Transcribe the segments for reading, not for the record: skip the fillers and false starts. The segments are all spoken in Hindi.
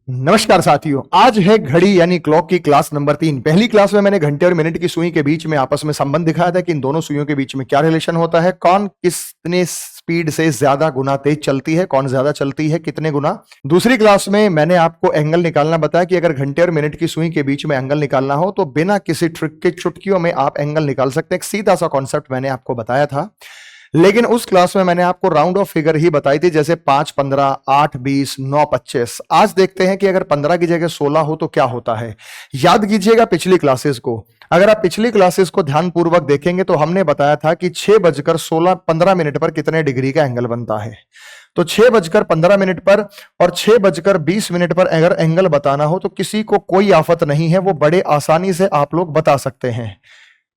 नमस्कार साथियों, आज है घड़ी यानी क्लॉक की क्लास नंबर 3। पहली क्लास में मैंने घंटे और मिनट की सुई के बीच में आपस में संबंध दिखाया था कि इन दोनों सुइयों के बीच में क्या रिलेशन होता है, कौन कितने स्पीड से ज्यादा गुना तेज चलती है, कौन ज्यादा चलती है, कितने गुना। दूसरी क्लास में मैंने आपको एंगल निकालना बताया कि अगर घंटे और मिनट की सुई के बीच में एंगल निकालना हो तो बिना किसी ट्रिक के चुटकियों में आप एंगल निकाल सकते हैं। एक सीधा सा कॉन्सेप्ट मैंने आपको बताया था, लेकिन उस क्लास में मैंने आपको राउंड ऑफ फिगर ही बताई थी, जैसे 5 15, 8 20, 9 25। आज देखते हैं कि अगर 15 की जगह 16 हो तो क्या होता है। याद कीजिएगा पिछली क्लासेस को। अगर आप पिछली क्लासेस को ध्यानपूर्वक देखेंगे तो हमने बताया था कि 6:15 पर कितने डिग्री का एंगल बनता है। तो 6:15 पर और 6:20 पर अगर एंगल बताना हो तो किसी को कोई आफत नहीं है, वो बड़े आसानी से आप लोग बता सकते हैं।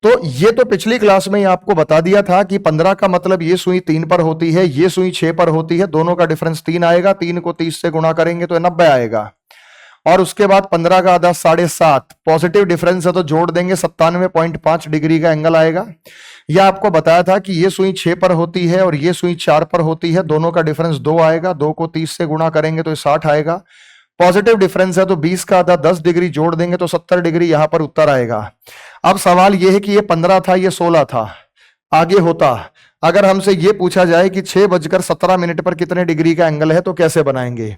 तो ये तो पिछली क्लास में ही आपको बता दिया था कि 15 का मतलब ये सुई 3 पर होती है, ये सुई 6 पर होती है, दोनों का डिफरेंस 3 आएगा। 3 को 30 से गुणा करेंगे तो 90 आएगा। और उसके बाद 15 का आधा 7.5, पॉजिटिव डिफरेंस है तो जोड़ देंगे 97.5 डिग्री का एंगल आएगा। यह आपको बताया था कि ये सुई 6 पर होती है और ये सुई 4 पर होती है, दोनों का डिफरेंस 2 आएगा। 2 को 30 से गुणा करेंगे तो 60 आएगा। पॉजिटिव डिफरेंस है तो 20 का आधा 10 डिग्री जोड़ देंगे तो 70 डिग्री यहां पर उत्तर आएगा। अब सवाल यह है कि ये 15 था, ये 16 था, आगे होता। अगर हमसे यह पूछा जाए कि 6:17 पर कितने डिग्री का एंगल है तो कैसे बनाएंगे।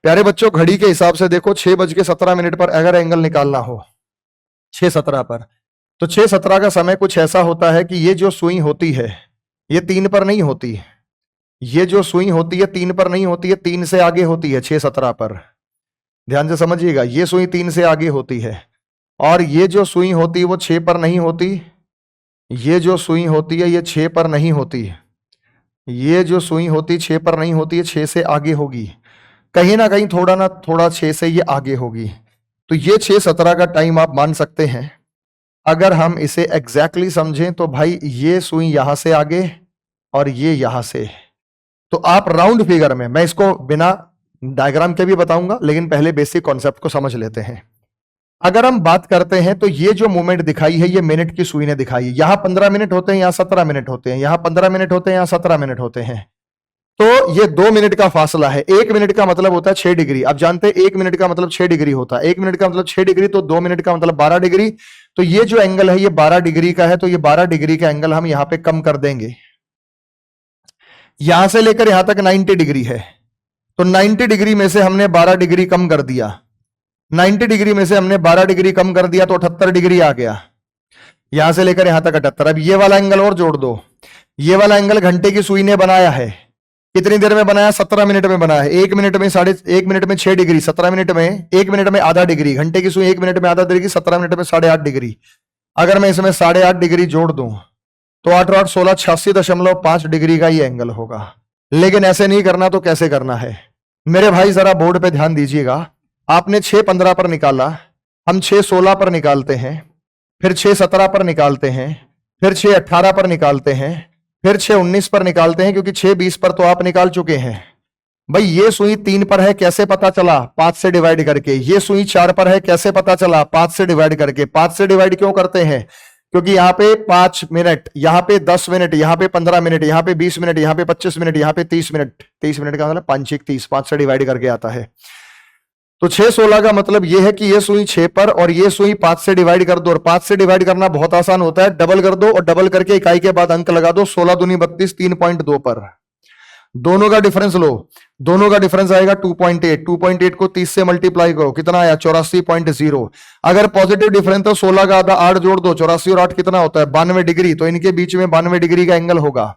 प्यारे बच्चों, घड़ी के हिसाब से देखो, 6:17 पर अगर एंगल निकालना हो 6:17 पर, तो 6:17 का समय कुछ ऐसा होता है कि ये जो सुई होती है ये 3 पर नहीं होती। ये जो सुई होती है 3 पर नहीं होती है, 3 से आगे होती है 6:17 पर। ध्यान से समझिएगा, ये सुई 3 से आगे होती है और ये जो सुई होती है वो 6 पर नहीं होती। ये जो सुई होती है ये 6 पर नहीं होती। ये जो सुई होती 6 पर नहीं होती है, 6 से आगे होगी। कहीं ना कहीं थोड़ा ना थोड़ा 6 से ये आगे होगी। तो ये 6:17 का टाइम आप मान सकते हैं। अगर हम इसे एग्जैक्टली समझें तो भाई ये सुई यहां से आगे और ये यहां से। तो आप राउंड फिगर में, मैं इसको बिना डायग्राम के भी बताऊंगा, लेकिन पहले बेसिक कॉन्सेप्ट को समझ लेते हैं। अगर हम बात करते हैं तो ये जो मूवमेंट दिखाई है ये मिनट की सुई ने दिखाई है। यहां 15 मिनट होते हैं, यहां 17 मिनट होते हैं, यहां 15 मिनट होते हैं, यहां 17 मिनट होते हैं। तो ये 2 मिनट का फासला है। 1 मिनट का मतलब होता है 6 डिग्री। अब जानते हैं 1 मिनट का मतलब 6 डिग्री होता है। 1 मिनट का मतलब 6 डिग्री, तो 2 मिनट का मतलब 12 डिग्री। तो ये जो एंगल है ये 12 डिग्री का है, तो ये 12 डिग्री का एंगल हम यहां पे कम कर देंगे। यहां से लेकर यहां तक 90 डिग्री है, तो 90 डिग्री में से हमने 12 डिग्री कम कर दिया। 90 डिग्री में से हमने 12 डिग्री कम कर दिया तो 78 डिग्री आ गया। यहां से लेकर यहां तक 78। अब ये वाला एंगल और जोड़ दो। ये वाला एंगल घंटे की सुई ने बनाया है। कितनी देर में बनाया? 17 मिनट में बनाया है। 1 मिनट में 6 डिग्री, 17 मिनट में 1 मिनट में आधा डिग्री। घंटे की सुई 1 मिनट में आधा डिग्री, 17 मिनट में 8.5 डिग्री। अगर मैं इसमें 8.5 डिग्री जोड़ दूं तो 8 और 8 16, 86.5 डिग्री का ये एंगल होगा। लेकिन ऐसे नहीं करना तो कैसे करना है मेरे भाई, जरा बोर्ड पे ध्यान दीजिएगा। आपने 6:15 पर निकाला, हम 6:16 पर निकालते हैं, फिर 6:17 पर निकालते हैं, फिर 6:18 पर निकालते हैं, फिर 6:19 पर निकालते हैं, क्योंकि 6:20 पर तो आप निकाल चुके हैं। भाई ये सुई 3 पर है, कैसे पता चला? 5 से डिवाइड करके। ये सुई 4 पर है, कैसे पता चला? 5 से डिवाइड करके। 5 से डिवाइड क्यों करते हैं? क्योंकि यहाँ पे 5 मिनट, यहाँ पे 10 मिनट, यहाँ पे 15 मिनट, यहाँ पे 20 मिनट, यहाँ पे 25 मिनट, यहाँ पे 30 मिनट। 30 मिनट का मतलब 5 6 30, 5 से डिवाइड करके आता है। तो 6:16 का मतलब ये है कि ये सुई 6 पर और ये सुई 5 से डिवाइड कर दो। और 5 से डिवाइड करना बहुत आसान होता है, डबल कर दो और डबल करके इकाई के बाद अंक लगा दो। 16 दूनी 32, 3.2 पर। दोनों का डिफरेंस लो, दोनों का डिफरेंस आएगा 2.8। 2.8 को 30 से मल्टीप्लाई करो, कितना आया? 84.0। अगर पॉजिटिव डिफरेंस तो 16 का आधा 8 जोड़ दो, 84 और 8 कितना होता है? 92 डिग्री। तो इनके बीच में 92 डिग्री का एंगल होगा।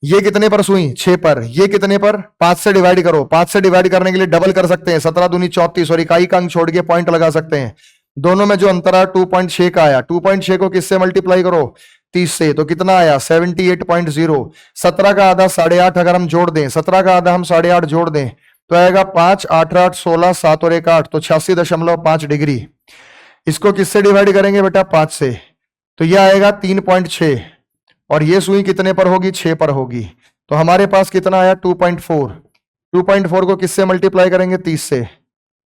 ये कितने पर सुई? 6 पर। ये कितने पर? 5 से डिवाइड करो। 5 से डिवाइड करने के लिए डबल कर सकते हैं, 17 दूनी 34 और इकाई का अंक छोड़ के पॉइंट लगा सकते हैं। दोनों में जो अंतर है 2.6 का आया। 2.6 को किससे मल्टीप्लाई करो? 30 से। तो कितना आया? 78.0। 17 का आधा 8.5 अगर हम जोड़ दें, 17 का आधा हम 8.5 जोड़ दें तो आएगा 5 8 8 16, 7 और 1 8, तो 86.5 डिग्री। इसको किससे डिवाइड करेंगे बेटा? 5 से। तो यह आएगा 3.6। और ये सुई कितने पर होगी? 6 पर होगी। तो हमारे पास कितना आया? 2.4। 2.4 को किससे मल्टीप्लाई करेंगे? 30 से।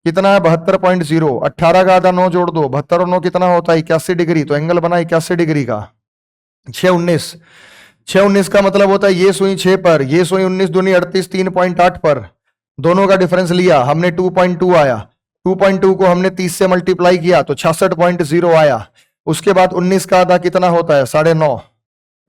कितना है? 72.0। 18 का आधा 9 जोड़ दो, 72 और 9 कितना होता है? 81 डिग्री। तो एंगल बना 81 डिग्री का। 6:19। 6:19 का मतलब होता है ये सुई 6 पर, ये सुई 19 दूनी 38, 3.8 पर। दोनों का डिफरेंस लिया हमने, 2.2 आया। 2.2 को हमने 30 से मल्टीप्लाई किया तो 66.0 आया। उसके बाद 19 का आधा कितना होता है? 9.5।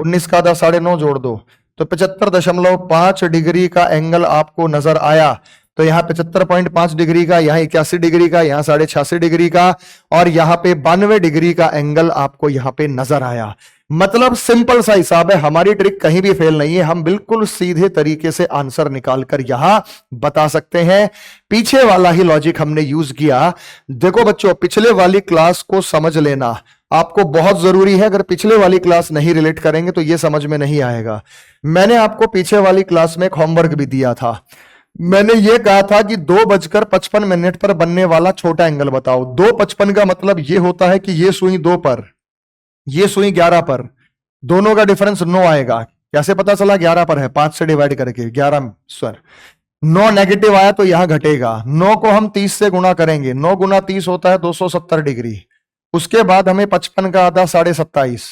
19 का आधा 9.5 जोड़ दो तो 75.5 डिग्री का एंगल आपको नजर आया। तो यहाँ 75.5 डिग्री का, यहाँ 81 डिग्री का, यहाँ 86.5 डिग्री का और यहाँ पे 92 डिग्री का एंगल आपको यहाँ पे नजर आया। मतलब सिंपल सा हिसाब है, हमारी ट्रिक कहीं भी फेल नहीं है, हम बिल्कुल सीधे तरीके से आंसर निकालकर यहां बता सकते हैं। पीछे वाला ही लॉजिक हमने यूज किया। देखो बच्चों, पिछले वाली क्लास को समझ लेना आपको बहुत जरूरी है। अगर पिछले वाली क्लास नहीं रिलेट करेंगे तो यह समझ में नहीं आएगा। मैंने आपको पीछे वाली क्लास में एक होमवर्क भी दिया था। मैंने ये कहा था कि 2:55 पर बनने वाला छोटा एंगल बताओ। 2:55 का मतलब यह होता है कि ये सुई 2 पर, ये सुई 11 पर, दोनों का डिफरेंस 9 आएगा। कैसे पता चला? 11 पर है, 5 से डिवाइड करके 11 सर 9 नेगेटिव आया तो यहां घटेगा। 9 को हम 30 से गुणा करेंगे, 9 गुना 30 होता है 270 डिग्री। उसके बाद हमें 55 का आधा 27.5,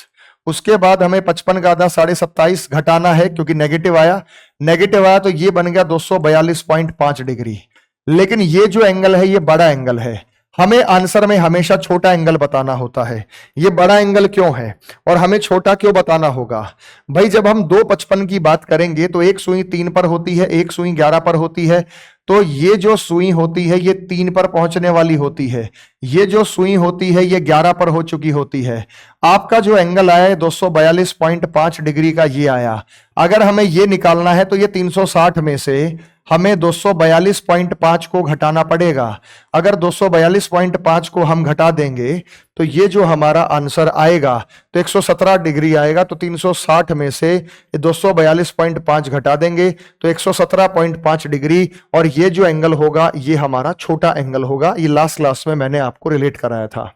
उसके बाद हमें 55 का आधा 27.5 घटाना है क्योंकि नेगेटिव आया। नेगेटिव आया तो ये बन गया 242.5 डिग्री। लेकिन ये जो एंगल है ये बड़ा एंगल है, हमें आंसर में हमेशा छोटा एंगल बताना होता है। ये बड़ा एंगल क्यों है और हमें छोटा क्यों बताना होगा? भाई जब हम 2:55 की बात करेंगे तो एक सुई 3 पर होती है, एक सुई 11 पर होती है। तो ये जो सुई होती है ये 3 पर पहुंचने वाली होती है, ये जो सुई होती है ये 11 पर हो चुकी होती है। आपका जो एंगल आया है 242.5 डिग्री का ये आया। अगर हमें ये निकालना है तो ये 360 में से हमें 242.5 को घटाना पड़ेगा। अगर 242.5 को हम घटा देंगे तो ये जो हमारा आंसर आएगा तो 117 डिग्री आएगा। तो 360 में से 242.5 घटा देंगे तो 117.5 डिग्री, और ये जो एंगल होगा ये हमारा छोटा एंगल होगा। ये लास्ट क्लास में मैंने आपको रिलेट कराया था।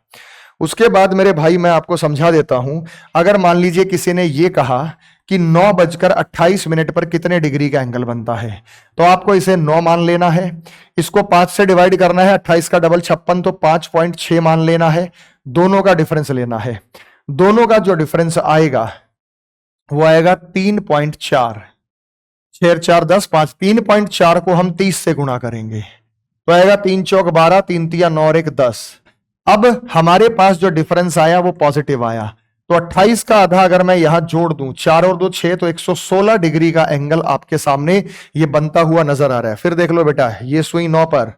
उसके बाद मेरे भाई मैं आपको समझा देता हूं। अगर मान लीजिए किसी ने ये कहा कि 9:28 पर कितने डिग्री का एंगल बनता है, तो आपको इसे 9 मान लेना है, इसको 5 से डिवाइड करना है, 28 का डबल 56 तो 5.6 मान लेना है, दोनों का डिफरेंस लेना है। दोनों का जो डिफरेंस आएगा वो आएगा 3.4। 6 4 10 5, 3.4 को हम 30 से गुणा करेंगे तो आएगा 3 चौक 12, 3 तिया 9 और 1 10। अब हमारे पास जो डिफरेंस आया वो पॉजिटिव आया, तो 28 का आधा अगर मैं यहां जोड़ दूं, 4 और 2 6, तो 116 डिग्री का एंगल आपके सामने ये बनता हुआ नजर आ रहा है। फिर देख लो बेटा, ये सुई 9 पर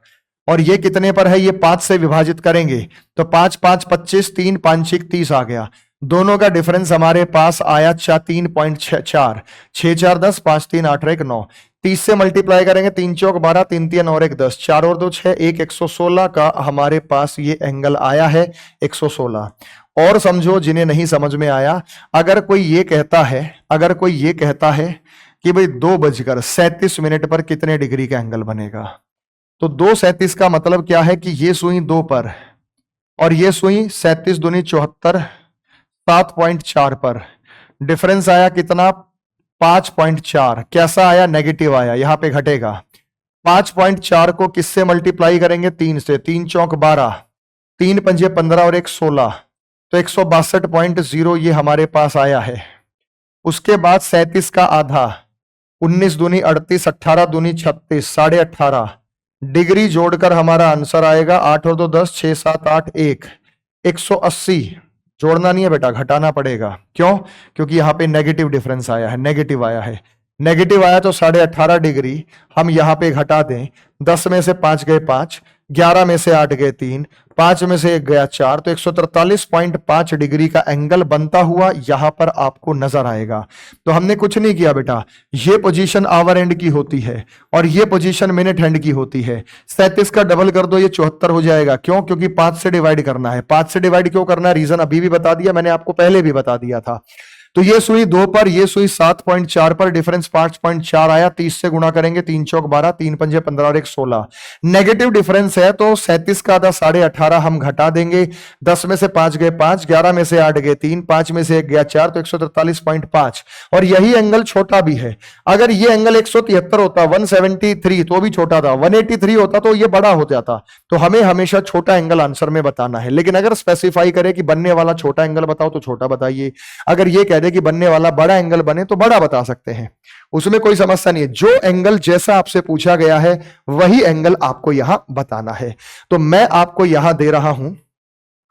और ये कितने पर है? ये 5 से विभाजित करेंगे तो 5 5 25, 3 5 30 आ गया। दोनों का डिफरेंस हमारे पास आया 3.4। 6 4 10, 5 3 8 1 9, 30 से मल्टीप्लाई करेंगे, 3 चौक 12, 3 3 और 1 10, 4 और 2 6, 1 116 का हमारे पास ये एंगल आया है 116। और समझो जिन्हें नहीं समझ में आया, अगर कोई ये कहता है, अगर कोई ये कहता है कि भाई 2:37 पर कितने डिग्री का एंगल बनेगा, तो 2:37 का मतलब क्या है कि ये सुई 2 पर और ये सुई 37 दूनी 74, 7.4 पर डिफरेंस आया कितना? 5.4। कैसा आया? नेगेटिव आया, यहां पे घटेगा। 5.4 को किससे मल्टीप्लाई करेंगे? 3 से, 3 चौक 12, 3 पंजे 15 और 1 16, तो 162.0 ये हमारे पास आया है। उसके बाद 37 का आधा, 19 दूनी 38, 18 दूनी 36, 18.5 डिग्री जोड़कर हमारा आंसर आएगा 8 और 2 10, 6 7 8 1, 180। जोड़ना नहीं है बेटा, घटाना पड़ेगा। क्यों? क्योंकि यहां पे नेगेटिव डिफरेंस आया है, नेगेटिव आया है। नेगेटिव आया तो 18.5 डिग्री हम यहां पे घटा दें। 10 में से 5 गए 5, 11 में से 8 गए 3, 5 में से 1 गया 4, तो 143.5 डिग्री का एंगल बनता हुआ यहां पर आपको नजर आएगा। तो हमने कुछ नहीं किया बेटा, ये पोजीशन आवर एंड की होती है और ये पोजीशन मिनट हैंड की होती है। 37 का डबल कर दो, ये 74 हो जाएगा। क्यों? क्योंकि 5 से डिवाइड करना है। 5 से डिवाइड क्यों करना है? रीजन अभी भी बता दिया मैंने आपको, पहले भी बता दिया था। तो ये सुई 2 पर, ये सुई 7.4 पर, डिफरेंस 5.4 आया। 30 से गुणा करेंगे, 3 चौक 12, 3 पंजे 15 और 1 16। नेगेटिव डिफरेंस है तो 37 का आधा 18.5 हम घटा देंगे। 10 में से 5 गए 5, 11 में से 8 गए 3, 5 में से 1 गया 4, तो 143.5। और यही एंगल छोटा भी है। अगर ये एंगल 173 होता, 173, तो भी छोटा था। 183 होता तो ये बड़ा हो जाता। तो हमें हमेशा छोटा एंगल आंसर में बताना है। लेकिन अगर स्पेसिफाई करे कि बनने वाला छोटा एंगल बताओ तो छोटा बताइए, अगर ये कह दे कि बनने वाला बड़ा एंगल बने तो बड़ा बता सकते हैं, उसमें कोई समस्या नहीं है। जो एंगल जैसा आपसे पूछा गया है वही एंगल आपको यहां बताना है। तो मैं आपको यहां दे रहा हूं,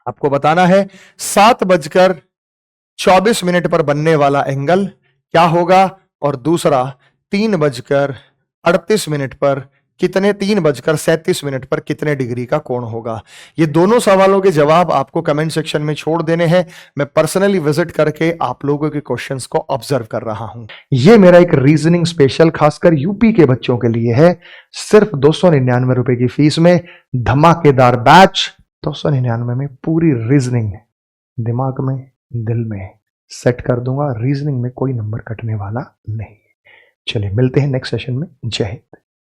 आपको बताना है 7:24 पर बनने वाला एंगल क्या होगा, और दूसरा 3:38 पर कितने, 3:37 पर कितने डिग्री का कोण होगा। ये दोनों सवालों के जवाब आपको कमेंट सेक्शन में छोड़ देने हैं। मैं पर्सनली विजिट करके आप लोगों के क्वेश्चंस को ऑब्जर्व कर रहा हूं। ये मेरा एक रीजनिंग स्पेशल खासकर यूपी के बच्चों के लिए है। सिर्फ 299 रुपए की फीस में धमाकेदार बैच, 299 में पूरी रीजनिंग दिमाग में, दिल में सेट कर दूंगा। रीजनिंग में कोई नंबर कटने वाला नहीं। चलिए मिलते हैं नेक्स्ट सेशन में। जय हिंद।